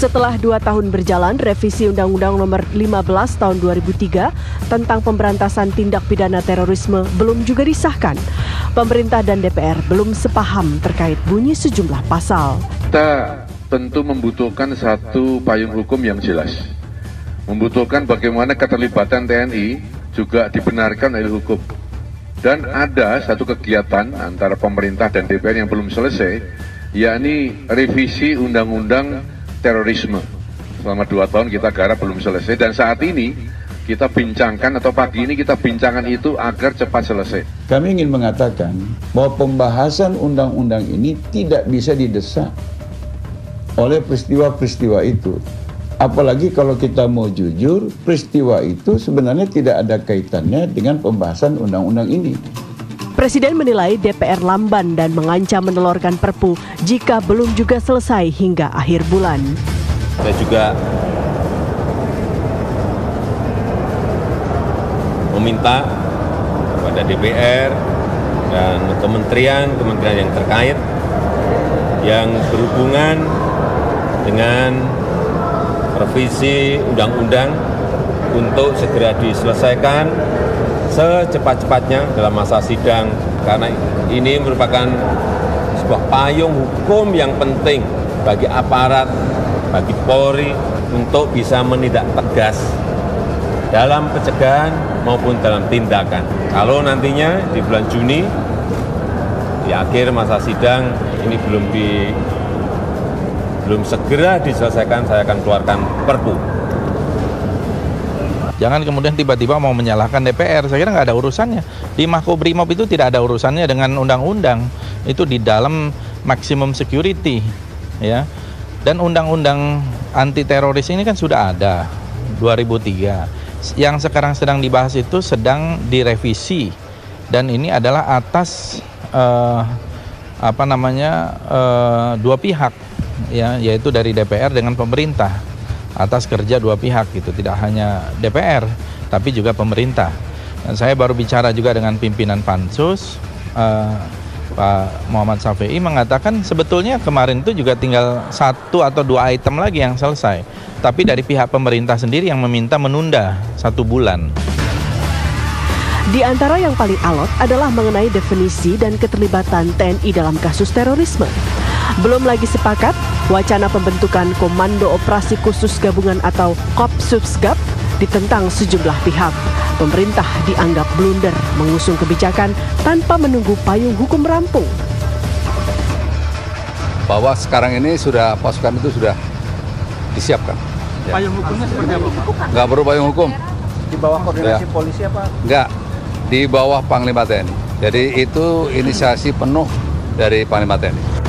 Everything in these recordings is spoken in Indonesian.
Setelah 2 tahun berjalan, revisi Undang-Undang Nomor 15 Tahun 2003 tentang pemberantasan tindak pidana terorisme belum juga disahkan. Pemerintah dan DPR belum sepaham terkait bunyi sejumlah pasal. Kita tentu membutuhkan satu payung hukum yang jelas. Membutuhkan bagaimana keterlibatan TNI juga dibenarkan oleh hukum. Dan ada satu kegiatan antara pemerintah dan DPR yang belum selesai, yakni revisi Undang-Undang Terorisme. Selama 2 tahun kita garap belum selesai, dan saat ini kita bincangkan atau pagi ini kita bincangkan itu agar cepat selesai. Kami ingin mengatakan bahwa pembahasan undang-undang ini tidak bisa didesak oleh peristiwa-peristiwa itu. Apalagi kalau kita mau jujur, peristiwa itu sebenarnya tidak ada kaitannya dengan pembahasan undang-undang ini. Presiden menilai DPR lamban dan mengancam menelurkan Perpu jika belum juga selesai hingga akhir bulan. Saya juga meminta kepada DPR dan kementerian yang terkait yang berhubungan dengan revisi undang-undang untuk segera diselesaikan secepat-cepatnya dalam masa sidang, karena ini merupakan sebuah payung hukum yang penting bagi aparat, bagi Polri untuk bisa menindak tegas dalam pencegahan maupun dalam tindakan. Kalau nantinya di bulan Juni, di akhir masa sidang ini belum segera diselesaikan, saya akan keluarkan Perpu. Jangan kemudian tiba-tiba mau menyalahkan DPR, saya kira nggak ada urusannya. Di Makobrimob itu tidak ada urusannya dengan undang-undang, itu di dalam maximum security, ya. Dan undang-undang anti teroris ini kan sudah ada, 2003. Yang sekarang sedang dibahas itu sedang direvisi, dan ini adalah atas dua pihak, ya, yaitu dari DPR dengan pemerintah. Atas kerja dua pihak gitu, tidak hanya DPR tapi juga pemerintah. Dan saya baru bicara juga dengan pimpinan Pansus, Pak Muhammad Syafi'i mengatakan sebetulnya kemarin itu juga tinggal 1 atau 2 item lagi yang selesai, tapi dari pihak pemerintah sendiri yang meminta menunda 1 bulan. Di antara yang paling alot adalah mengenai definisi dan keterlibatan TNI dalam kasus terorisme. Belum lagi sepakat wacana pembentukan Komando Operasi Khusus Gabungan atau Kopsusgab ditentang sejumlah pihak. Pemerintah dianggap blunder mengusung kebijakan tanpa menunggu payung hukum rampung. Bahwa sekarang ini pasukan itu sudah disiapkan. Payung hukumnya seperti apa? Nggak perlu payung hukum. Di bawah koordinasi polisi apa? Nggak, di bawah Panglima TNI. Jadi itu inisiasi penuh dari Panglima TNI.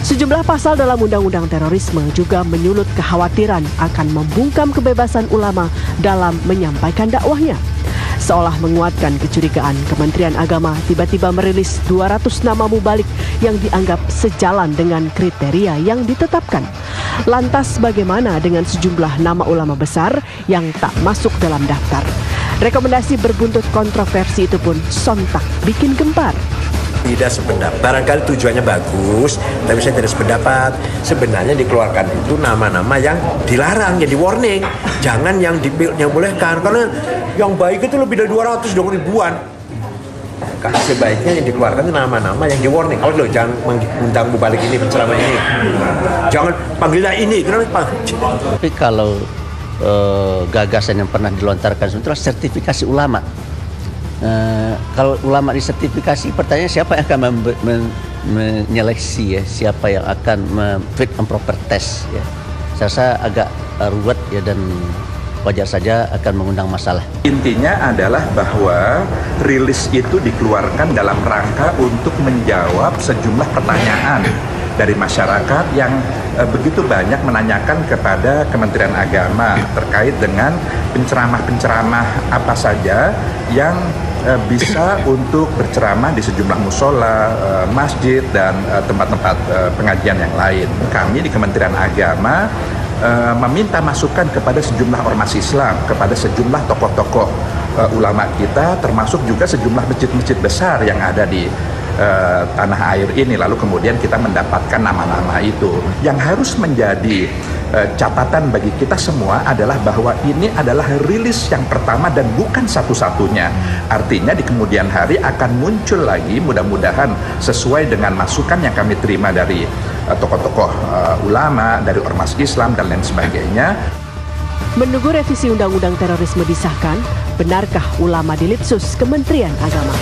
Sejumlah pasal dalam Undang-Undang Terorisme juga menyulut kekhawatiran akan membungkam kebebasan ulama dalam menyampaikan dakwahnya. Seolah menguatkan kecurigaan, Kementerian Agama tiba-tiba merilis 200 nama mubalik yang dianggap sejalan dengan kriteria yang ditetapkan. Lantas bagaimana dengan sejumlah nama ulama besar yang tak masuk dalam daftar? Rekomendasi berbuntut kontroversi itu pun sontak bikin gempar. Tidak sependapat, barangkali tujuannya bagus, tapi saya tidak sependapat. Sebenarnya dikeluarkan itu nama-nama yang dilarang, yang di warning. Jangan yang bolehkan, karena yang baik itu lebih dari 200 ribuan. Sebaiknya yang dikeluarkan itu nama-nama yang di warning. Kalau jangan mengundang mubalik ini, penceramah ini. Jangan panggillah ini, kenapa? Tapi kalau gagasan yang pernah dilontarkan sebetulnya sertifikasi ulama. Kalau ulama disertifikasi, pertanyaan siapa yang akan menyeleksi, ya, siapa yang akan fit and proper test, ya. Saya rasa agak ruwet, ya, dan wajar saja akan mengundang masalah. Intinya adalah bahwa rilis itu dikeluarkan dalam rangka untuk menjawab sejumlah pertanyaan dari masyarakat yang begitu banyak menanyakan kepada Kementerian Agama terkait dengan penceramah-penceramah apa saja yang bisa untuk berceramah di sejumlah musola, masjid, dan tempat-tempat pengajian yang lain. Kami di Kementerian Agama meminta masukan kepada sejumlah ormas Islam, kepada sejumlah tokoh-tokoh ulama kita, termasuk juga sejumlah masjid-masjid besar yang ada di tanah air ini. Lalu kemudian kita mendapatkan nama-nama itu. Yang harus menjadi catatan bagi kita semua adalah bahwa ini adalah rilis yang pertama dan bukan satu-satunya. Artinya di kemudian hari akan muncul lagi, mudah-mudahan sesuai dengan masukan yang kami terima dari tokoh-tokoh ulama, dari ormas Islam dan lain sebagainya. Menunggu revisi Undang-Undang Terorisme disahkan, benarkah ulama di Litsus Kementerian Agama?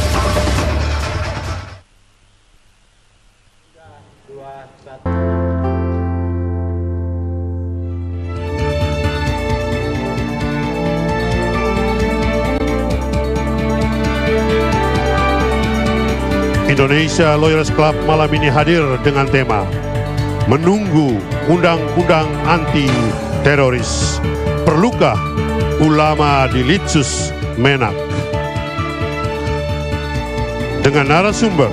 Indonesia Lawyers Club malam ini hadir dengan tema Menunggu Undang-Undang Anti Teroris. Perlukah ulama di Litsus Menak? Dengan narasumber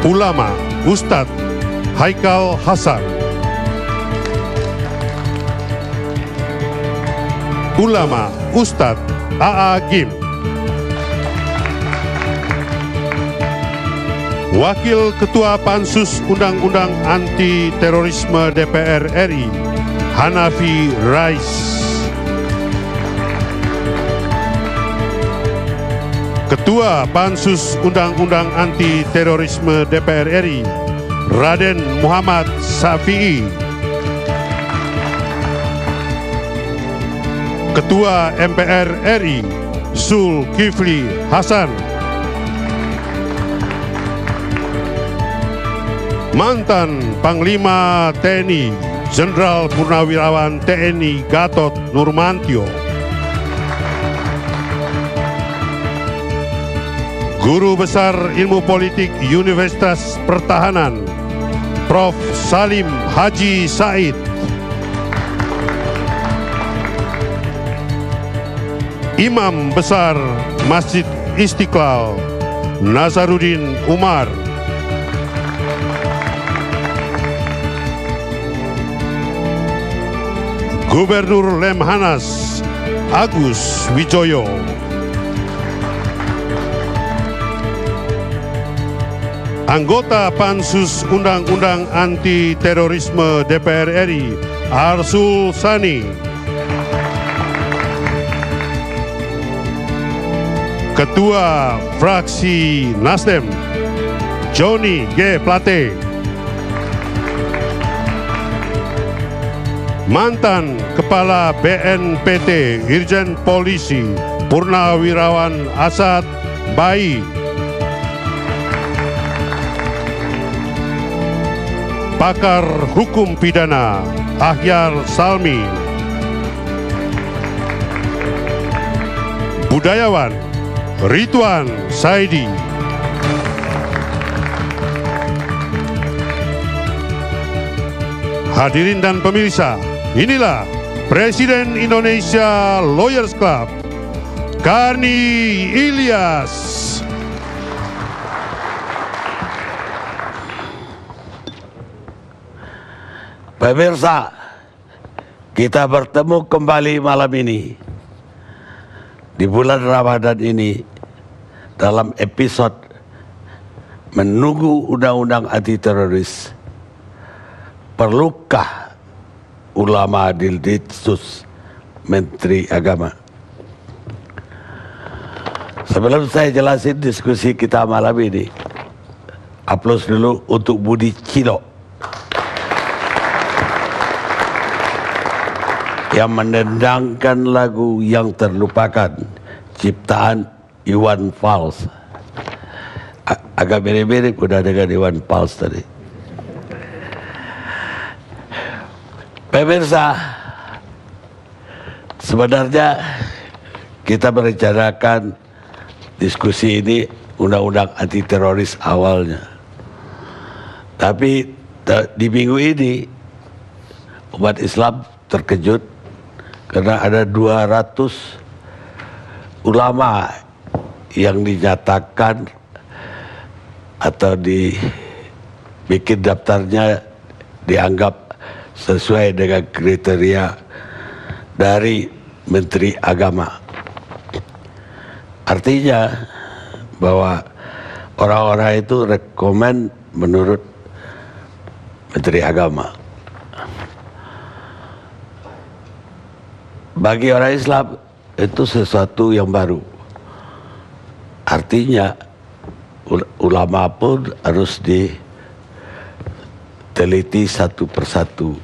ulama Ustadz Haikal Hasan, ulama Ustadz A.A. Gim, Wakil Ketua Pansus Undang-Undang Anti Terorisme DPR RI, Hanafi Rais. Ketua Pansus Undang-Undang Anti Terorisme DPR RI, Raden Muhammad Safi'i. Ketua MPR RI, Zulkifli Hasan. Mantan Panglima TNI Jenderal Purnawirawan TNI Gatot Nurmantio, Guru Besar Ilmu Politik Universitas Pertahanan Prof. Salim Haji Said, Imam Besar Masjid Istiqlal Nazaruddin Umar, Gubernur Lemhanas Agus Wijoyo, anggota Pansus Undang-Undang Anti Terorisme DPR RI Arsul Sani, Ketua Fraksi Nasdem Joni G. Plate, mantan Kepala BNPT Irjen Polisi Purnawirawan Asad Bai, pakar hukum pidana Ahyar Salmi, budayawan Ridwan Saidi, hadirin dan pemirsa, inilah Presiden Indonesia Lawyers Club, Karni Ilyas. Pemirsa, kita bertemu kembali malam ini di bulan Ramadan ini dalam episode menunggu undang-undang anti teroris. Perlukah ulama di Litsus Menteri Agama? Sebelum saya jelasin diskusi kita malam ini, aplaus dulu untuk Budi Cilo yang mendendangkan lagu Yang Terlupakan ciptaan Iwan Fals. Agak mirip-mirip udah dengan Iwan Fals tadi. Pemirsa, sebenarnya kita merencanakan diskusi ini undang-undang anti teroris awalnya. Tapi di minggu ini umat Islam terkejut karena ada 200 ulama yang dinyatakan atau dibikin daftarnya dianggap sesuai dengan kriteria dari Menteri Agama. Artinya bahwa orang-orang itu rekomen menurut Menteri Agama. Bagi orang Islam itu sesuatu yang baru. Artinya ulama pun harus diteliti satu persatu.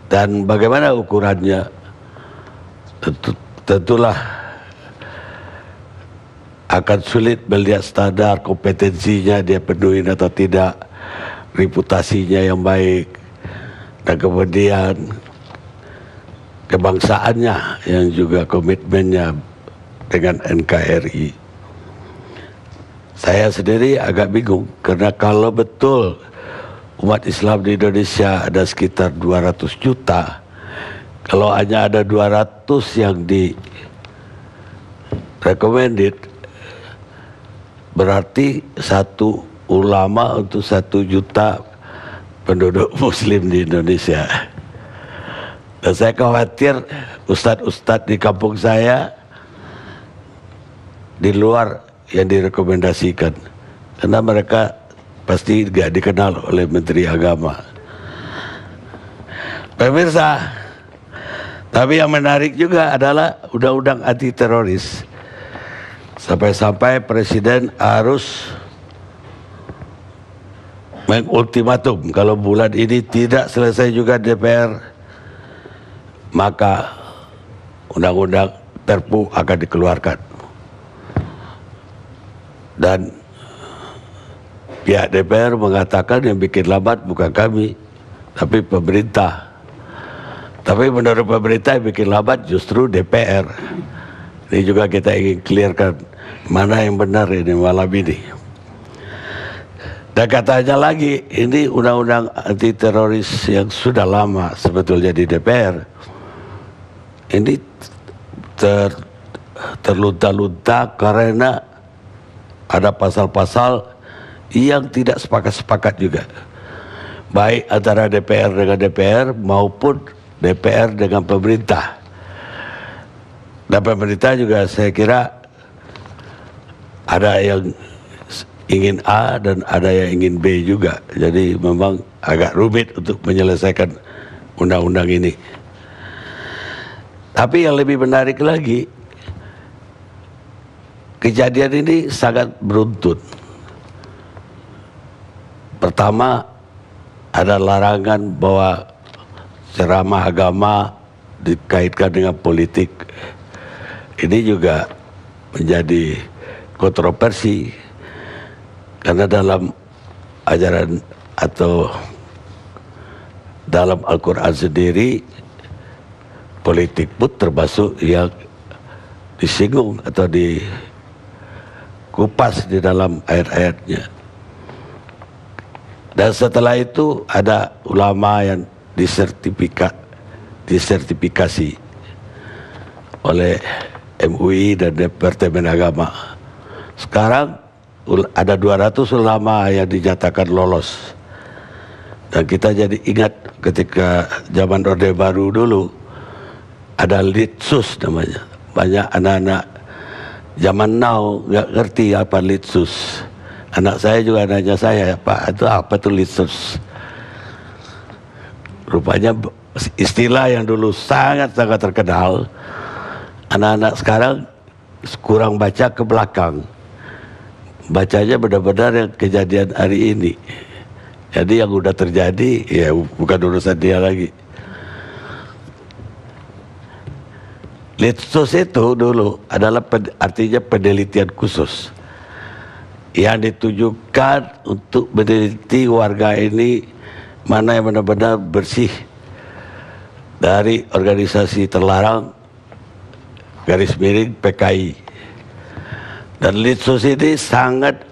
Dan bagaimana ukurannya? Tentulah akan sulit melihat standar kompetensinya dia penuhi atau tidak, reputasinya yang baik, dan kemudian kebangsaannya yang juga komitmennya dengan NKRI. Saya sendiri agak bingung karena kalau betul umat Islam di Indonesia ada sekitar 200 juta, kalau hanya ada 200 yang di recommended, berarti satu ulama untuk 1 juta penduduk muslim di Indonesia. Dan saya khawatir ustadz-ustadz di kampung saya di luar yang direkomendasikan, karena mereka pasti tidak dikenal oleh Menteri Agama. Pemirsa, tapi yang menarik juga adalah undang-undang anti teroris. Sampai-sampai Presiden harus mengultimatum kalau bulan ini tidak selesai juga DPR, maka undang-undang Perpu akan dikeluarkan. Dan pihak DPR mengatakan yang bikin lambat bukan kami, tapi pemerintah. Tapi menurut pemerintah yang bikin lambat justru DPR. Ini juga kita ingin clearkan mana yang benar ini malam ini. Dan katanya lagi, ini undang-undang anti teroris yang sudah lama sebetulnya di DPR. Ini terlunta-lunta karena ada pasal-pasal yang tidak sepakat-sepakat juga. Baik antara DPR dengan DPR maupun DPR dengan pemerintah. Dan pemerintah juga saya kira ada yang ingin A dan ada yang ingin B juga. Jadi memang agak rumit untuk menyelesaikan undang-undang ini. Tapi yang lebih menarik lagi, kejadian ini sangat beruntun. Pertama, ada larangan bahwa ceramah agama dikaitkan dengan politik. Ini juga menjadi kontroversi karena dalam ajaran atau dalam Al-Quran sendiri politik pun termasuk yang disinggung atau dikupas di dalam ayat-ayatnya. Dan setelah itu ada ulama yang disertifikasi oleh MUI dan Departemen Agama. Sekarang ada 200 ulama yang dinyatakan lolos. Dan kita jadi ingat ketika zaman Orde Baru dulu ada Litsus namanya. Banyak anak-anak zaman now nggak ngerti apa Litsus. Anak saya juga nanya saya, Pak, itu apa tuh Litsus? Rupanya istilah yang dulu sangat-sangat terkenal, anak-anak sekarang kurang baca ke belakang. Bacanya benar-benar yang kejadian hari ini. Jadi yang udah terjadi ya bukan urusan dia lagi. Litsus itu dulu adalah artinya penelitian khusus yang ditujukan untuk meneliti warga ini mana yang benar-benar bersih dari organisasi terlarang garis miring PKI. Dan Litsus ini sangat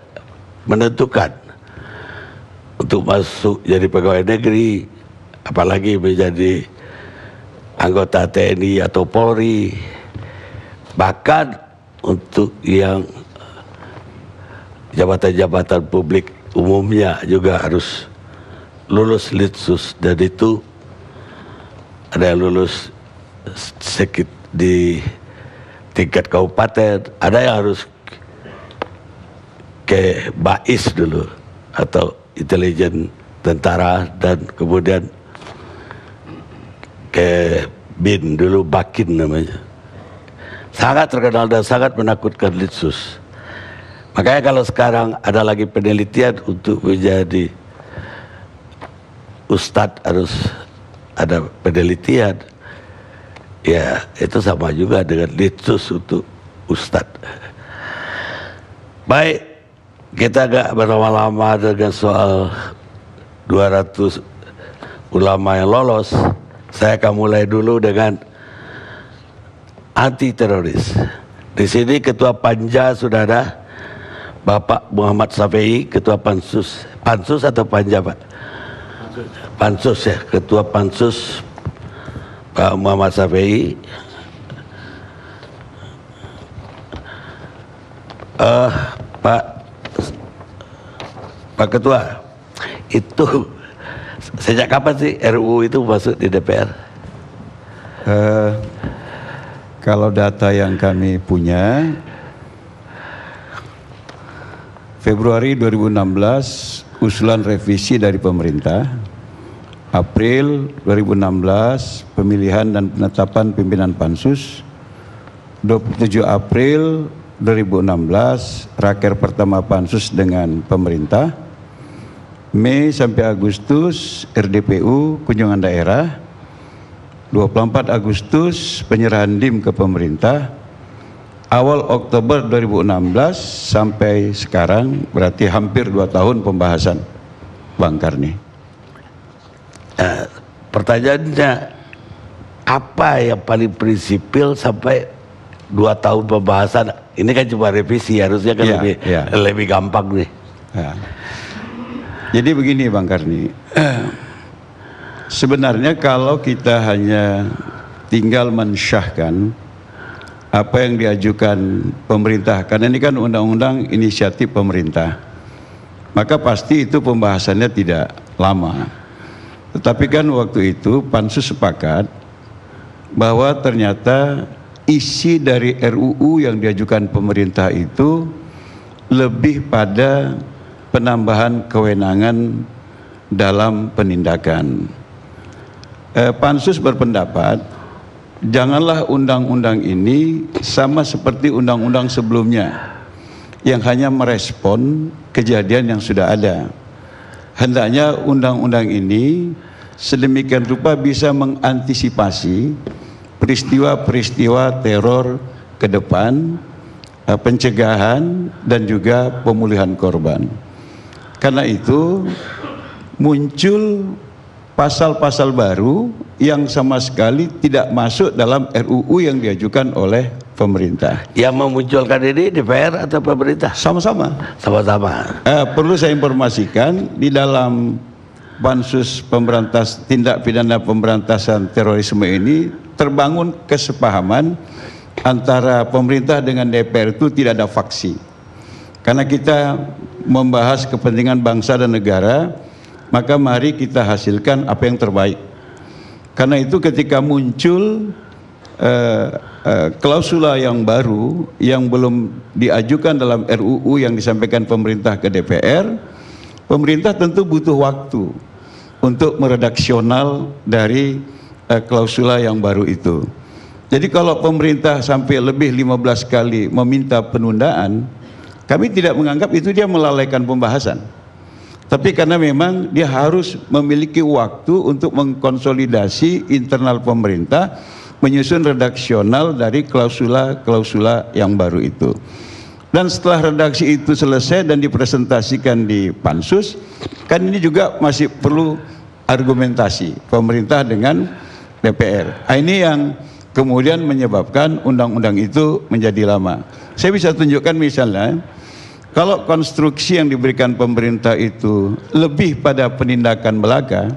menentukan untuk masuk jadi pegawai negeri, apalagi menjadi anggota TNI atau Polri, bahkan untuk yang jabatan-jabatan publik umumnya juga harus lulus Litsus. Dan itu ada yang lulus sedikit di tingkat kabupaten, ada yang harus ke BAIS dulu atau Intelijen tentara, dan kemudian ke BIN, dulu Bakin namanya. Sangat terkenal dan sangat menakutkan Litsus. Makanya kalau sekarang ada lagi penelitian untuk menjadi ustadz harus ada penelitian, ya itu sama juga dengan Litsus untuk ustadz. Baik, kita gak berlama-lama dengan soal 200 ulama yang lolos. Saya akan mulai dulu dengan anti teroris. Di sini Ketua Panja sudah ada, Bapak Muhammad Safei, Ketua Pansus. Pansus atau Panja, Pak? Pansus ya, Ketua Pansus Pak Muhammad Safei. Pak Ketua, itu sejak kapan sih RUU itu masuk di DPR? Kalau data yang kami punya, Februari 2016 usulan revisi dari pemerintah, April 2016 pemilihan dan penetapan pimpinan Pansus, 27 April 2016 raker pertama Pansus dengan pemerintah, Mei sampai Agustus RDPU kunjungan daerah, 24 Agustus penyerahan DIM ke pemerintah, awal Oktober 2016 sampai sekarang berarti hampir 2 tahun pembahasan, Bang Karni. Pertanyaannya, apa yang paling prinsipil sampai 2 tahun pembahasan? Ini kan cuma revisi, harusnya kan lebih gampang nih. Ya. Jadi begini Bang Karni, sebenarnya kalau kita hanya tinggal mensyahkan apa yang diajukan pemerintah, karena ini kan undang-undang inisiatif pemerintah, maka pasti itu pembahasannya tidak lama. Tetapi kan waktu itu Pansus sepakat bahwa ternyata isi dari RUU yang diajukan pemerintah itu lebih pada penambahan kewenangan dalam penindakan. Pansus berpendapat janganlah undang-undang ini sama seperti undang-undang sebelumnya yang hanya merespon kejadian yang sudah ada. Hendaknya undang-undang ini sedemikian rupa bisa mengantisipasi peristiwa-peristiwa teror ke depan, pencegahan dan juga pemulihan korban. Karena itu muncul pasal-pasal baru yang sama sekali tidak masuk dalam RUU yang diajukan oleh pemerintah. Yang memunculkan ini DPR atau pemerintah? Sama-sama. Sama-sama. Perlu saya informasikan, di dalam Pansus tindak pidana pemberantasan terorisme ini terbangun kesepahaman antara pemerintah dengan DPR itu tidak ada faksi. Karena kita membahas kepentingan bangsa dan negara, maka mari kita hasilkan apa yang terbaik. Karena itu ketika muncul klausula yang baru yang belum diajukan dalam RUU yang disampaikan pemerintah ke DPR, pemerintah tentu butuh waktu untuk meredaksional dari klausula yang baru itu. Jadi kalau pemerintah sampai lebih 15 kali meminta penundaan, kami tidak menganggap itu dia melalaikan pembahasan. Tapi karena memang dia harus memiliki waktu untuk mengkonsolidasi internal pemerintah, menyusun redaksional dari klausula-klausula yang baru itu. Dan setelah redaksi itu selesai dan dipresentasikan di Pansus, kan ini juga masih perlu argumentasi pemerintah dengan DPR. Ini yang kemudian menyebabkan undang-undang itu menjadi lama. Saya bisa tunjukkan misalnya, kalau konstruksi yang diberikan pemerintah itu lebih pada penindakan belaka,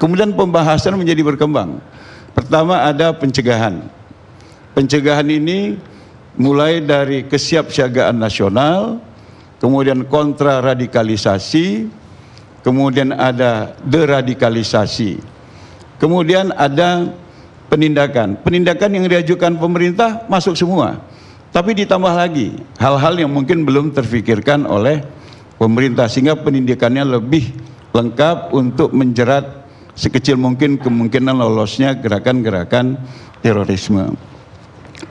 kemudian pembahasan menjadi berkembang. Pertama ada pencegahan. Pencegahan ini mulai dari kesiapsiagaan nasional, kemudian kontraradikalisasi, kemudian ada deradikalisasi, kemudian ada penindakan. Penindakan yang diajukan pemerintah masuk semua. Tapi ditambah lagi hal-hal yang mungkin belum terfikirkan oleh pemerintah sehingga pendidikannya lebih lengkap untuk menjerat sekecil mungkin kemungkinan lolosnya gerakan-gerakan terorisme.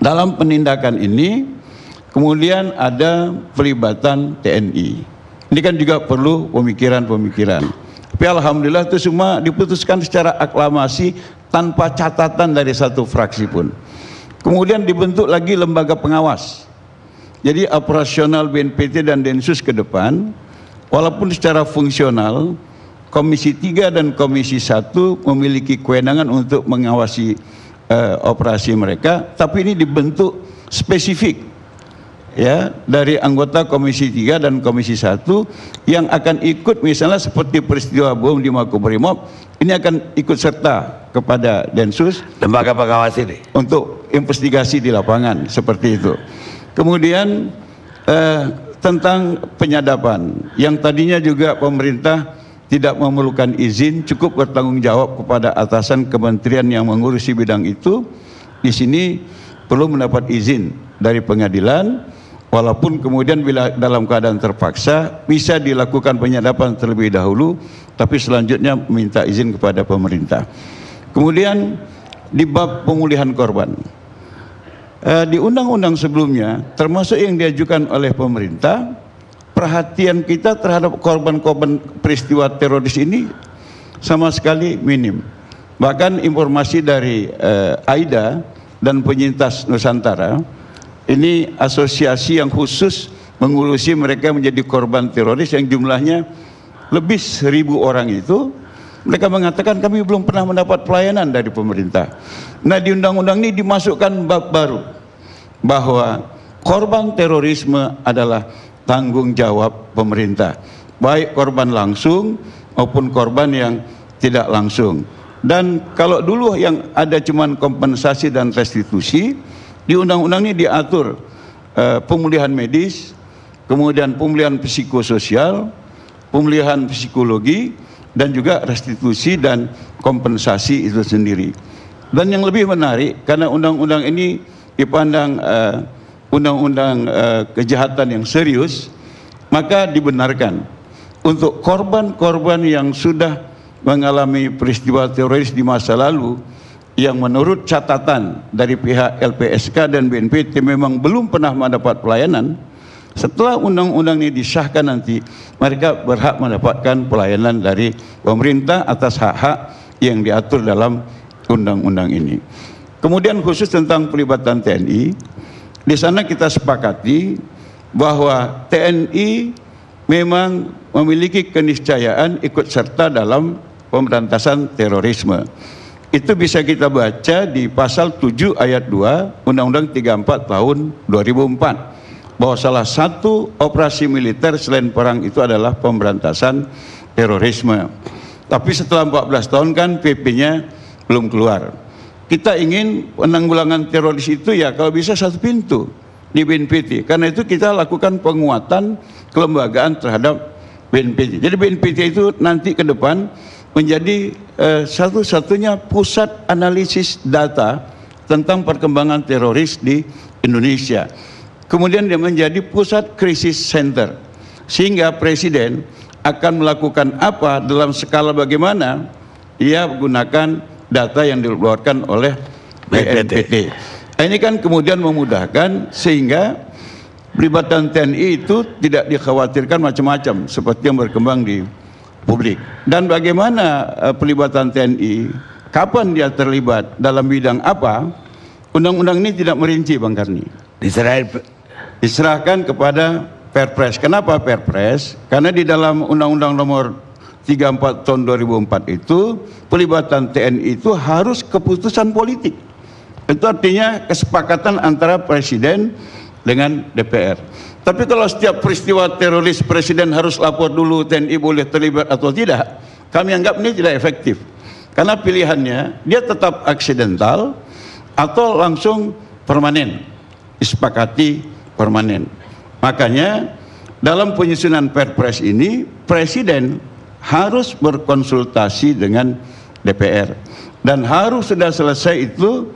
Dalam penindakan ini kemudian ada pelibatan TNI. Ini kan juga perlu pemikiran-pemikiran. Tapi alhamdulillah itu semua diputuskan secara aklamasi tanpa catatan dari satu fraksi pun. Kemudian dibentuk lagi lembaga pengawas. Jadi operasional BNPT dan Densus ke depan, walaupun secara fungsional Komisi 3 dan Komisi 1 memiliki kewenangan untuk mengawasi operasi mereka, tapi ini dibentuk spesifik ya dari anggota Komisi 3 dan Komisi 1 yang akan ikut, misalnya seperti peristiwa bom di Makobrimob, ini akan ikut serta kepada Densus, lembaga pengawas ini, untuk investigasi di lapangan seperti itu. Kemudian tentang penyadapan yang tadinya juga pemerintah tidak memerlukan izin, cukup bertanggung jawab kepada atasan kementerian yang mengurusi bidang itu. Di sini perlu mendapat izin dari pengadilan, walaupun kemudian bila dalam keadaan terpaksa bisa dilakukan penyadapan terlebih dahulu, tapi selanjutnya minta izin kepada pemerintah. Kemudian di bab pemulihan korban, di undang-undang sebelumnya termasuk yang diajukan oleh pemerintah, perhatian kita terhadap korban-korban peristiwa teroris ini sama sekali minim. Bahkan informasi dari AIDA dan Penyintas Nusantara, ini asosiasi yang khusus mengurusi mereka menjadi korban teroris yang jumlahnya lebih 1.000 orang itu, mereka mengatakan kami belum pernah mendapat pelayanan dari pemerintah. Nah, di undang-undang ini dimasukkan bab baru bahwa korban terorisme adalah tanggung jawab pemerintah, baik korban langsung maupun korban yang tidak langsung. Dan kalau dulu yang ada cuman kompensasi dan restitusi, di undang-undang ini diatur pemulihan medis, kemudian pemulihan psikososial, pemulihan psikologi, dan juga restitusi dan kompensasi itu sendiri. Dan yang lebih menarik, karena undang-undang ini dipandang undang-undang kejahatan yang serius, maka dibenarkan untuk korban-korban yang sudah mengalami peristiwa teroris di masa lalu yang menurut catatan dari pihak LPSK dan BNPT memang belum pernah mendapat pelayanan, setelah undang-undang ini disahkan nanti mereka berhak mendapatkan pelayanan dari pemerintah atas hak-hak yang diatur dalam undang-undang ini. Kemudian khusus tentang pelibatan TNI, di sana kita sepakati bahwa TNI memang memiliki keniscayaan ikut serta dalam pemberantasan terorisme. Itu bisa kita baca di pasal 7 ayat 2 Undang-Undang 34 tahun 2004, bahwa salah satu operasi militer selain perang itu adalah pemberantasan terorisme. Tapi setelah 14 tahun kan PP-nya belum keluar. Kita ingin penanggulangan teroris itu ya kalau bisa satu pintu di BNPT. Karena itu kita lakukan penguatan kelembagaan terhadap BNPT. Jadi BNPT itu nanti ke depan menjadi satu-satunya pusat analisis data tentang perkembangan teroris di Indonesia. Kemudian dia menjadi pusat krisis center. Sehingga Presiden akan melakukan apa dalam skala bagaimana dia menggunakan data yang dikeluarkan oleh BNPT. Ini kan kemudian memudahkan sehingga pelibatan TNI itu tidak dikhawatirkan macam-macam seperti yang berkembang di publik. Dan bagaimana pelibatan TNI, kapan dia terlibat, dalam bidang apa, undang-undang ini tidak merinci, Bang Karni. Diserahkan kepada Perpres. Kenapa Perpres? Karena di dalam Undang-Undang Nomor 34 tahun 2004 itu pelibatan TNI itu harus keputusan politik. Itu artinya kesepakatan antara Presiden dengan DPR. Tapi kalau setiap peristiwa teroris Presiden harus lapor dulu TNI boleh terlibat atau tidak, kami anggap ini tidak efektif. Karena pilihannya dia tetap aksidental atau langsung permanen, disepakati permanen. Makanya dalam penyusunan Perpres ini Presiden harus berkonsultasi dengan DPR dan harus sudah selesai itu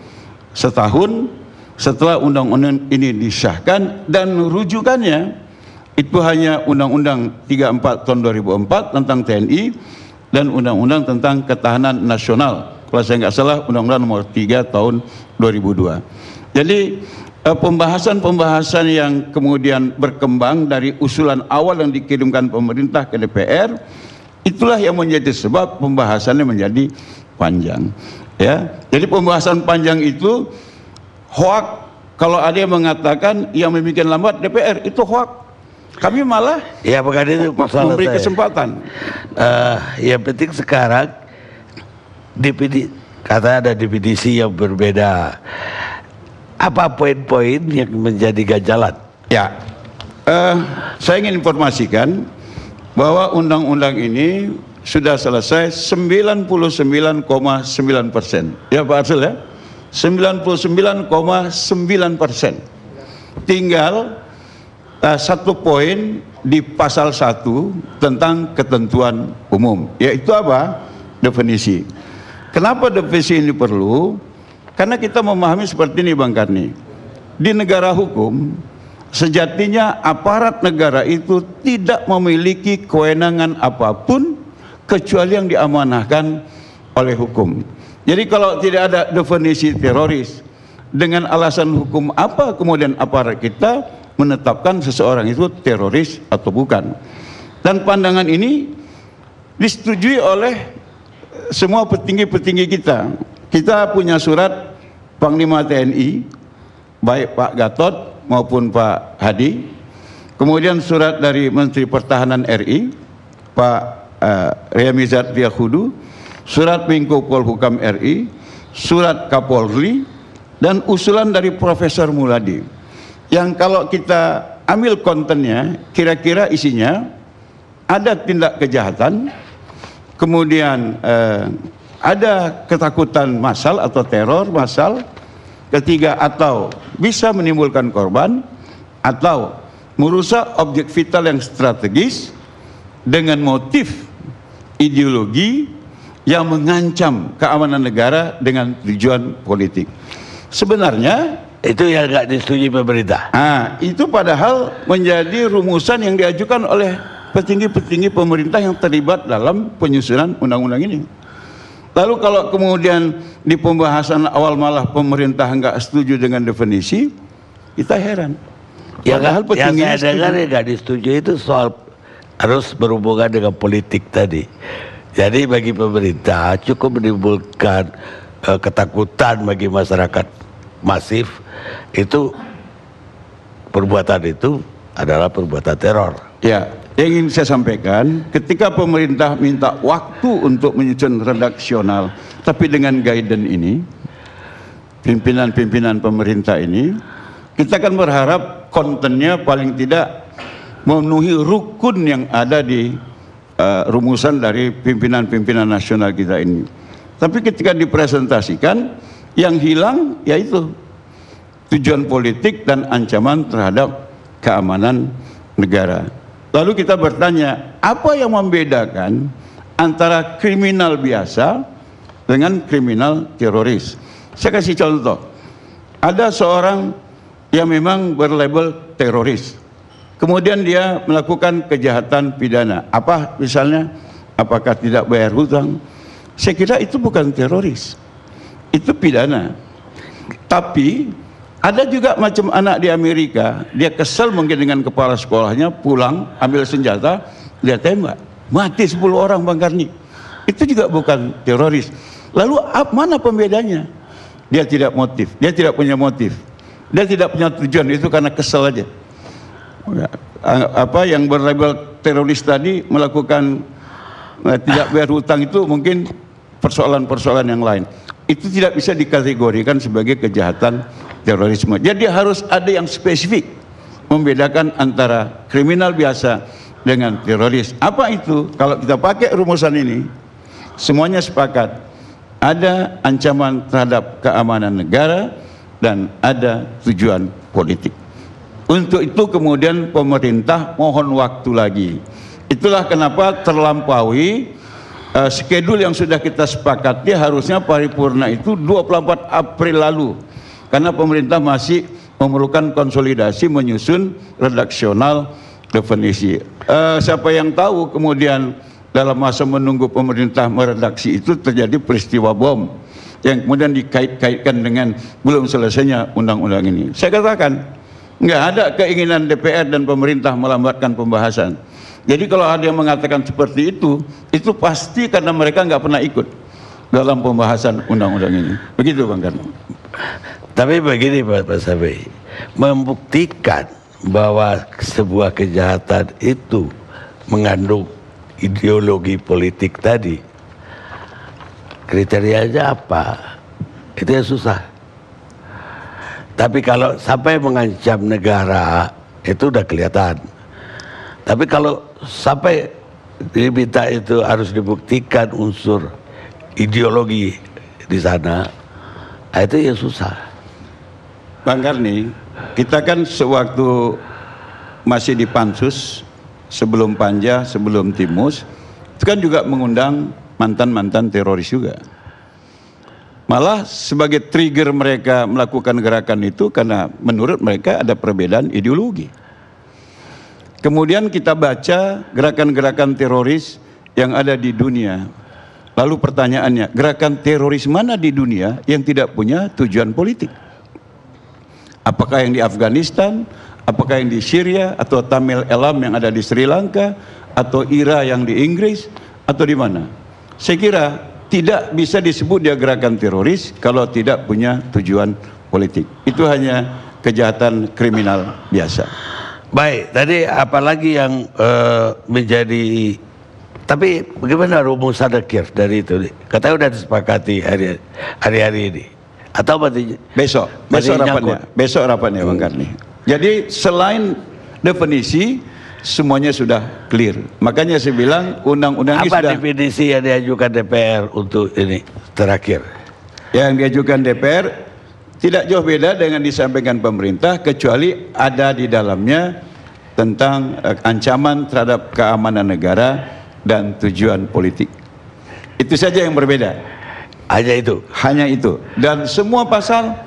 setahun setelah undang-undang ini disahkan, dan rujukannya itu hanya Undang-Undang 34 tahun 2004 tentang TNI dan Undang-Undang tentang Ketahanan Nasional, kalau saya nggak salah Undang-Undang nomor 3 tahun 2002. Jadi pembahasan-pembahasan yang kemudian berkembang dari usulan awal yang dikirimkan pemerintah ke DPR, itulah yang menjadi sebab pembahasannya menjadi panjang. Ya, jadi pembahasan panjang itu hoak. Kalau ada yang mengatakan yang membuat lambat DPR itu hoak. Kami malah ya bukan itu memberi kesempatan. Yang penting sekarang katanya ada definisi yang berbeda. Apa poin-poin yang menjadi ganjalan? Ya, saya ingin informasikan bahwa undang-undang ini sudah selesai 99,9%. Ya Pak Arsul ya, 99,9%. Tinggal satu poin di pasal 1 tentang ketentuan umum, yaitu apa? Definisi. Kenapa definisi ini perlu? Karena kita memahami seperti ini Bang Karni, di negara hukum sejatinya aparat negara itu tidak memiliki kewenangan apapun kecuali yang diamanahkan oleh hukum. Jadi kalau tidak ada definisi teroris, dengan alasan hukum apa kemudian aparat kita menetapkan seseorang itu teroris atau bukan? Dan pandangan ini disetujui oleh semua petinggi-petinggi kita. Kita punya surat Panglima TNI, baik Pak Gatot maupun Pak Hadi, kemudian surat dari Menteri Pertahanan RI, Pak Riamizat Riyakudu, surat Menko Polhukam RI, surat Kapolri, dan usulan dari Profesor Muladi, yang kalau kita ambil kontennya, kira-kira isinya ada tindak kejahatan, kemudian ada ketakutan massal atau teror massal, ketiga atau bisa menimbulkan korban, atau merusak objek vital yang strategis dengan motif ideologi yang mengancam keamanan negara dengan tujuan politik. Sebenarnya itu yang nggak disetujui pemerintah. Itu padahal menjadi rumusan yang diajukan oleh petinggi-petinggi pemerintah yang terlibat dalam penyusunan undang-undang ini. Lalu kalau kemudian di pembahasan awal malah pemerintah nggak setuju dengan definisi, kita heran. Yang saya dengar yang nggak disetujui itu soal harus berhubungan dengan politik tadi. Jadi bagi pemerintah cukup menimbulkan ketakutan bagi masyarakat masif, itu perbuatan itu adalah perbuatan teror. Ya, yang ingin saya sampaikan, ketika pemerintah minta waktu untuk menyusun redaksional, tapi dengan guidance ini, pimpinan-pimpinan pemerintah ini, kita akan berharap kontennya paling tidak memenuhi rukun yang ada di rumusan dari pimpinan-pimpinan nasional kita ini. Tapi ketika dipresentasikan, yang hilang yaitu tujuan politik dan ancaman terhadap keamanan negara. Lalu kita bertanya, apa yang membedakan antara kriminal biasa dengan kriminal teroris? Saya kasih contoh. Ada seorang yang memang berlabel teroris, kemudian dia melakukan kejahatan pidana. Apa misalnya? Apakah tidak bayar hutang? Saya kira itu bukan teroris, itu pidana. Tapi ada juga macam anak di Amerika, dia kesel mungkin dengan kepala sekolahnya, pulang ambil senjata, dia tembak, mati 10 orang Bang Karni. Itu juga bukan teroris. Lalu mana pembedanya? Dia tidak motif, dia tidak punya motif, dia tidak punya tujuan, itu karena kesel aja. Apa yang berlabel teroris tadi melakukan tidak bayar hutang itu mungkin persoalan-persoalan yang lain. Itu tidak bisa dikategorikan sebagai kejahatan terorisme. Jadi harus ada yang spesifik membedakan antara kriminal biasa dengan teroris. Apa itu? Kalau kita pakai rumusan ini, semuanya sepakat. Ada ancaman terhadap keamanan negara dan ada tujuan politik. Untuk itu kemudian pemerintah mohon waktu lagi. Itulah kenapa terlampaui skedul yang sudah kita sepakati, harusnya paripurna itu 24 April lalu. Karena pemerintah masih memerlukan konsolidasi menyusun redaksional definisi. Siapa yang tahu kemudian dalam masa menunggu pemerintah meredaksi itu terjadi peristiwa bom yang kemudian dikait-kaitkan dengan belum selesainya undang-undang ini. Saya katakan nggak ada keinginan DPR dan pemerintah melambatkan pembahasan. Jadi kalau ada yang mengatakan seperti itu pasti karena mereka nggak pernah ikut dalam pembahasan undang-undang ini. Begitu Bang Karno. Tapi begini Pak Sabi, membuktikan bahwa sebuah kejahatan itu mengandung ideologi politik tadi, kriterianya apa? Itu yang susah. Tapi kalau sampai mengancam negara itu udah kelihatan. Tapi kalau sampai diminta itu harus dibuktikan unsur ideologi di sana, itu yang susah. Bang Karni, kita kan sewaktu masih di Pansus, sebelum Panja, sebelum Timus, itu kan juga mengundang mantan-mantan teroris juga. Malah sebagai trigger mereka melakukan gerakan itu karena menurut mereka ada perbedaan ideologi. Kemudian kita baca gerakan-gerakan teroris yang ada di dunia. Lalu pertanyaannya, gerakan teroris mana di dunia yang tidak punya tujuan politik? Apakah yang di Afghanistan, apakah yang di Syria, atau Tamil Elam yang ada di Sri Lanka, atau IRA yang di Inggris, atau di mana? Saya kira tidak bisa disebut dia gerakan teroris kalau tidak punya tujuan politik. Itu hanya kejahatan kriminal biasa. Baik, tadi apalagi yang menjadi, tapi bagaimana rumusan akhir dari itu? Katanya sudah disepakati hari-hari ini. Atau besok rapatnya Bang Karni. Jadi selain definisi semuanya sudah clear. Makanya saya bilang undang-undang ini sudah. Apa definisi yang diajukan DPR untuk ini terakhir? Yang diajukan DPR tidak jauh beda dengan disampaikan pemerintah, kecuali ada di dalamnya tentang ancaman terhadap keamanan negara dan tujuan politik. Itu saja yang berbeda. Hanya itu. Hanya itu. Dan semua pasal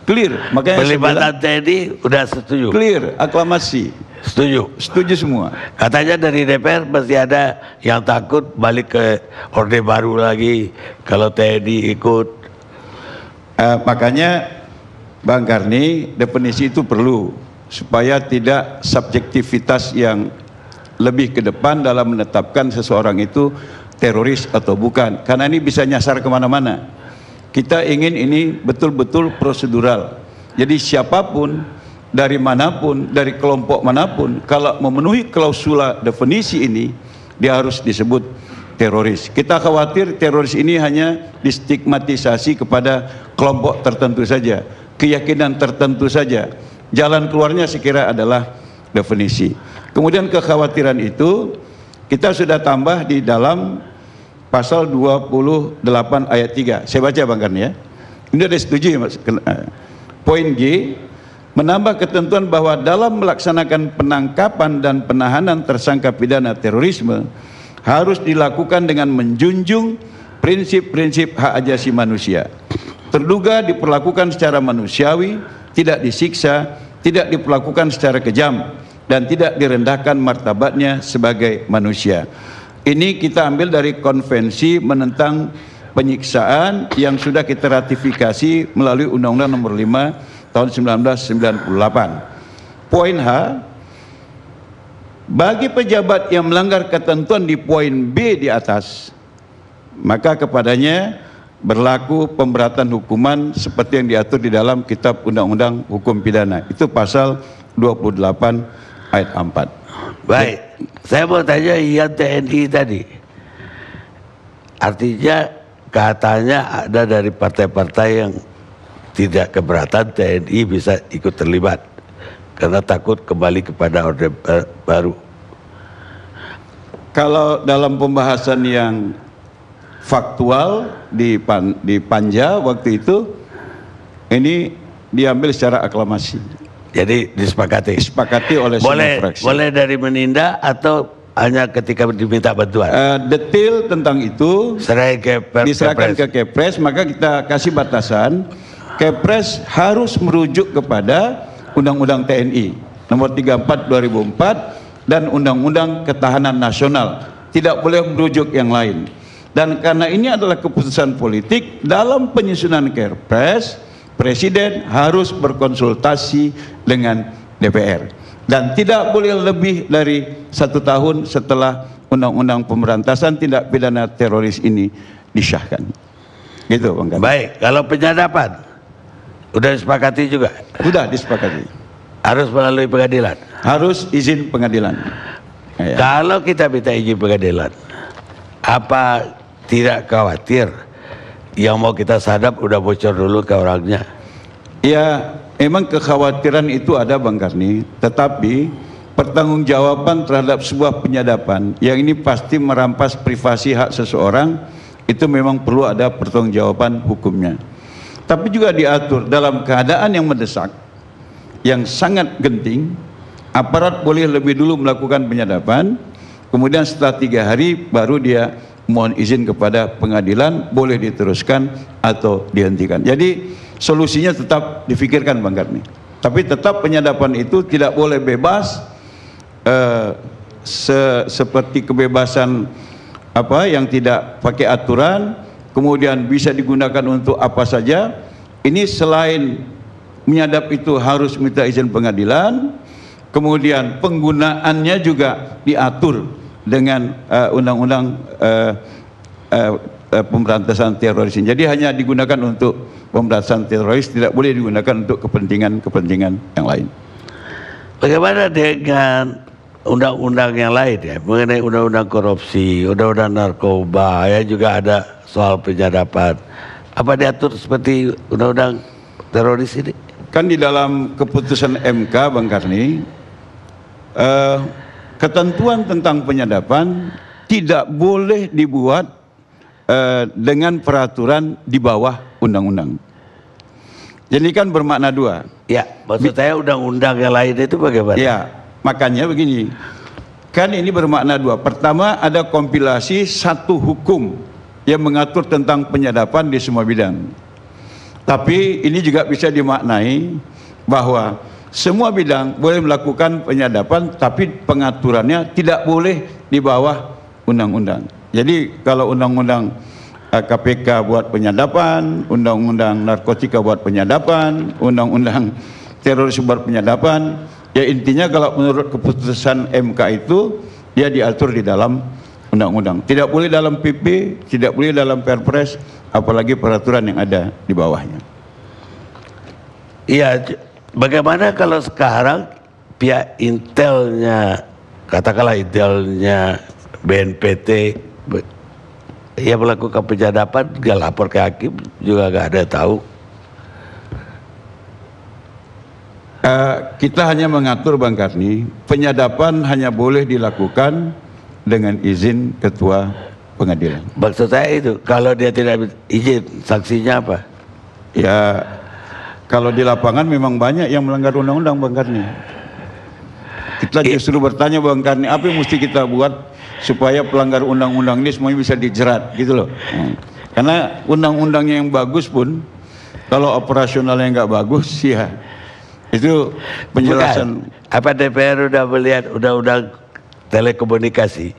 clear. Makanya pelibatan TNI udah setuju. Clear, aklamasi. Setuju. Setuju semua. Katanya dari DPR pasti ada yang takut balik ke Orde Baru lagi kalau TNI ikut. Makanya Bang Karni, definisi itu perlu supaya tidak subjektivitas yang lebih ke depan dalam menetapkan seseorang itu teroris atau bukan, karena ini bisa nyasar kemana-mana. Kita ingin ini betul-betul prosedural. Jadi siapapun, dari manapun, dari kelompok manapun, kalau memenuhi klausula definisi ini, dia harus disebut teroris. Kita khawatir teroris ini hanya distigmatisasi kepada kelompok tertentu saja, keyakinan tertentu saja. Jalan keluarnya sekira adalah definisi. Kemudian kekhawatiran itu kita sudah tambah di dalam pasal 28 ayat 3. Saya baca Bang Karni ya. Ini ada setuju ya Mas? Poin G, menambah ketentuan bahwa dalam melaksanakan penangkapan dan penahanan tersangka pidana terorisme harus dilakukan dengan menjunjung prinsip-prinsip hak asasi manusia. Terduga diperlakukan secara manusiawi, tidak disiksa, tidak diperlakukan secara kejam, dan tidak direndahkan martabatnya sebagai manusia. Ini kita ambil dari konvensi menentang penyiksaan yang sudah kita ratifikasi melalui Undang-Undang Nomor 5 tahun 1998. Poin H, bagi pejabat yang melanggar ketentuan di poin B di atas, maka kepadanya berlaku pemberatan hukuman seperti yang diatur di dalam Kitab Undang-Undang Hukum Pidana. Itu pasal 28 ayat 4. Baik, saya mau tanya yang TNI tadi. Artinya katanya ada dari partai-partai yang tidak keberatan TNI bisa ikut terlibat karena takut kembali kepada Orde Baru. Kalau dalam pembahasan yang faktual di Panja waktu itu, ini diambil secara aklamasi. Jadi disepakati oleh semua fraksi. Boleh dari menindak atau hanya ketika diminta bantuan? Detail tentang itu diserahkan ke Kepres, maka kita kasih batasan. Kepres harus merujuk kepada Undang-Undang TNI Nomor 34 2004 dan Undang-Undang Ketahanan Nasional. Tidak boleh merujuk yang lain. Dan karena ini adalah keputusan politik, dalam penyusunan Kepres, Presiden harus berkonsultasi dengan DPR. Dan tidak boleh lebih dari 1 tahun setelah Undang-Undang Pemberantasan Tindak Pidana Teroris ini disahkan. Gitu Bang Karni. Baik, kalau penyadapan udah disepakati juga? Sudah disepakati. Harus melalui pengadilan? Harus izin pengadilan. Ya. Kalau kita minta izin pengadilan, apa tidak khawatir yang mau kita sadap udah bocor dulu ke orangnya? Ya, memang kekhawatiran itu ada Bang Karni, tetapi pertanggungjawaban terhadap sebuah penyadapan yang ini pasti merampas privasi hak seseorang, itu memang perlu ada pertanggungjawaban hukumnya. Tapi juga diatur dalam keadaan yang mendesak, yang sangat genting, aparat boleh lebih dulu melakukan penyadapan, kemudian setelah 3 hari baru dia mohon izin kepada pengadilan, boleh diteruskan atau dihentikan. Jadi solusinya tetap difikirkan Bang Karni. Tapi tetap penyadapan itu tidak boleh bebas, seperti kebebasan apa yang tidak pakai aturan, kemudian bisa digunakan untuk apa saja. Ini selain menyadap itu harus minta izin pengadilan, kemudian penggunaannya juga diatur dengan undang-undang pemberantasan teroris. Jadi hanya digunakan untuk pemberantasan teroris, tidak boleh digunakan untuk kepentingan yang lain. Bagaimana dengan undang-undang yang lain ya, mengenai undang-undang korupsi, undang-undang narkoba, ya juga ada soal penyadapan. Apa diatur seperti undang-undang teroris ini? Kan di dalam keputusan MK Bang Karni, ketentuan tentang penyadapan tidak boleh dibuat dengan peraturan di bawah undang-undang. Jadi kan bermakna dua. Ya, maksud saya undang-undang yang lain itu bagaimana? Ya, makanya begini. Kan ini bermakna dua. Pertama, ada kompilasi satu hukum yang mengatur tentang penyadapan di semua bidang. Tapi ini juga bisa dimaknai bahwa semua bidang boleh melakukan penyadapan, tapi pengaturannya tidak boleh di bawah undang-undang. Jadi kalau undang-undang KPK buat penyadapan, undang-undang narkotika buat penyadapan, undang-undang teroris buat penyadapan, ya intinya kalau menurut keputusan MK itu dia diatur di dalam undang-undang. Tidak boleh dalam PP, tidak boleh dalam Perpres, apalagi peraturan yang ada di bawahnya. Iya. Bagaimana kalau sekarang pihak intelnya, katakanlah intelnya BNPT, ya melakukan penyadapan, nggak lapor ke hakim, juga nggak ada tahu. Kita hanya mengatur Bang Karni, penyadapan hanya boleh dilakukan dengan izin ketua pengadilan. Maksud saya itu, kalau dia tidak izin, sanksinya apa? Ya, kalau di lapangan memang banyak yang melanggar undang-undang Bang Karni. Kita justru bertanya Bang Karni, apa yang mesti kita buat supaya pelanggar undang-undang ini semuanya bisa dijerat gitu loh. Karena undang-undangnya yang bagus pun kalau operasionalnya nggak bagus ya itu penjelasan. Bukan. Apa DPR udah melihat undang-undang telekomunikasi?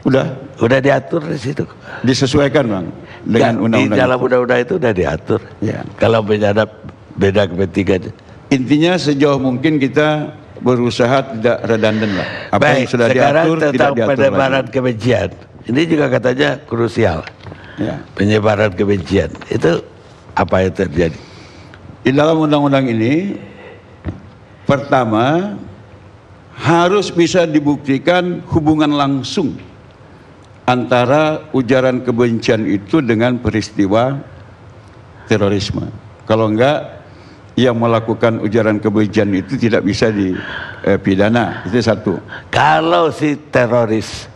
Udah diatur di situ. Disesuaikan Bang dengan undang-undang. Di dalam undang-undang itu udah diatur. Ya. Kalau menyadap beda kepentingan. Intinya sejauh mungkin kita berusaha tidak redundant lah. Apa baik, yang sudah diatur tidak diatur lagi. Penyebaran kebencian. Ini juga katanya krusial. Ya. Penyebaran kebencian. Itu apa yang terjadi? Di dalam undang-undang ini, pertama harus bisa dibuktikan hubungan langsung antara ujaran kebencian itu dengan peristiwa terorisme. Kalau enggak, yang melakukan ujaran kebencian itu tidak bisa dipidana. Itu satu. Kalau si teroris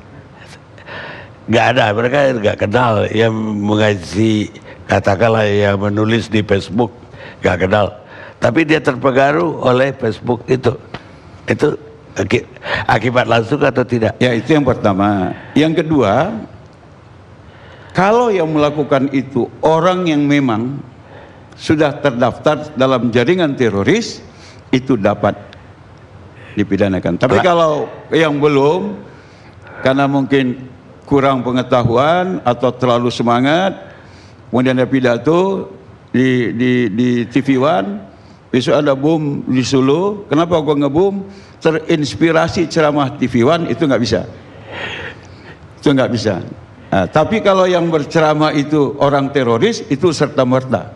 nggak ada, mereka nggak kenal, yang mengaji, katakanlah yang menulis di Facebook nggak kenal, tapi dia terpengaruh oleh Facebook itu akibat langsung atau tidak? Ya, itu yang pertama. Yang kedua, kalau yang melakukan itu orang yang memang sudah terdaftar dalam jaringan teroris, itu dapat dipidanakan. Tapi kalau yang belum, karena mungkin kurang pengetahuan atau terlalu semangat, kemudian ada pidato di TV One, besok ada bom di Solo. Kenapa gua ngebom? Terinspirasi ceramah TV One, itu nggak bisa. Itu nggak bisa. Nah, tapi kalau yang berceramah itu orang teroris, itu serta-merta.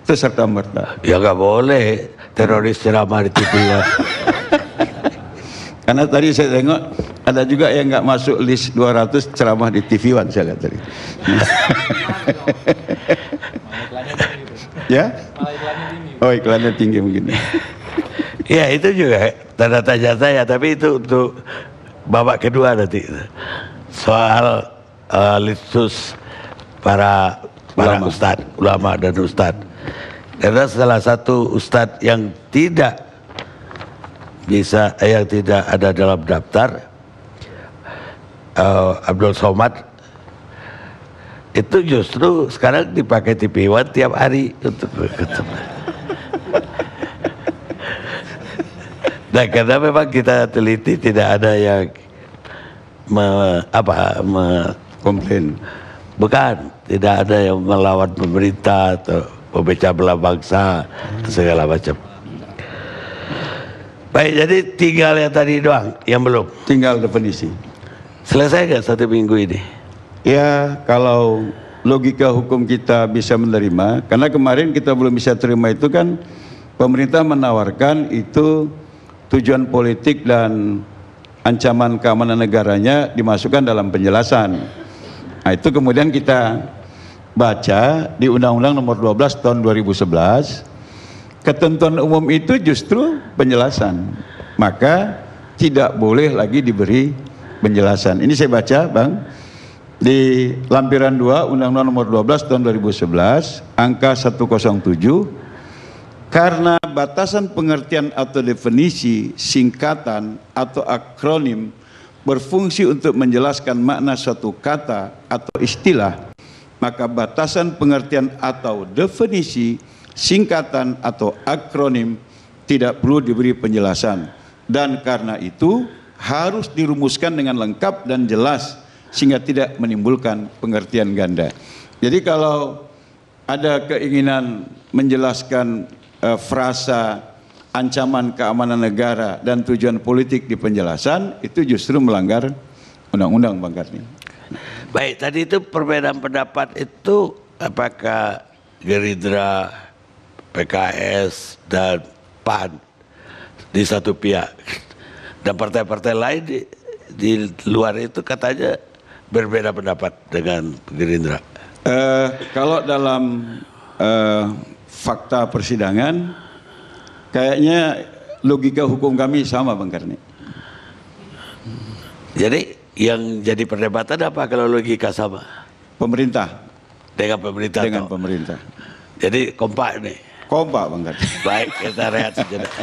Itu serta-merta. Ya nggak boleh teroris ceramah di TV One. Karena tadi saya tengok ada juga yang nggak masuk list 200 ceramah di TV One, saya lihat tadi. Ya? Oh, iklannya tinggi mungkin. Ya itu juga tanda tanya saya, tapi itu untuk babak kedua nanti. Soal litsus para ustadz, ulama dan ustadz. Karena salah satu ustadz yang tidak ada dalam daftar, Abdul Somad, itu justru sekarang dipakai TV One tiap hari untuk ketemu. Nah, karena memang kita teliti tidak ada yang komplain. Bukan, tidak ada yang melawan pemerintah atau memecah belah bangsa segala macam. Baik, jadi tinggal yang tadi doang, yang belum. Tinggal definisi. Selesai nggak 1 minggu ini? Ya, kalau logika hukum kita bisa menerima, karena kemarin kita belum bisa terima itu kan pemerintah menawarkan itu tujuan politik dan ancaman keamanan negaranya dimasukkan dalam penjelasan. Nah, itu kemudian kita baca di Undang-Undang Nomor 12 Tahun 2011, ketentuan umum itu justru penjelasan. Maka tidak boleh lagi diberi penjelasan. Ini saya baca, Bang. Di lampiran 2 Undang-Undang Nomor 12 Tahun 2011, angka 107, karena batasan pengertian atau definisi, singkatan atau akronim berfungsi untuk menjelaskan makna suatu kata atau istilah, maka batasan pengertian atau definisi, singkatan atau akronim tidak perlu diberi penjelasan. Dan karena itu harus dirumuskan dengan lengkap dan jelas sehingga tidak menimbulkan pengertian ganda. Jadi kalau ada keinginan menjelaskan frasa ancaman keamanan negara dan tujuan politik di penjelasan, itu justru melanggar undang-undang, Bang Karni. Baik, tadi itu perbedaan pendapat itu apakah Gerindra, PKS dan PAN di satu pihak dan partai-partai lain di luar itu katanya berbeda pendapat dengan Gerindra? Kalau dalam fakta persidangan, kayaknya logika hukum kami sama, Bang Karni. Jadi yang jadi perdebatan apa kalau logika sama? Pemerintah. Dengan pemerintah. Dengan pemerintah. Jadi kompak nih. Kompak, Bang Karni. Baik, kita rehat sejenak.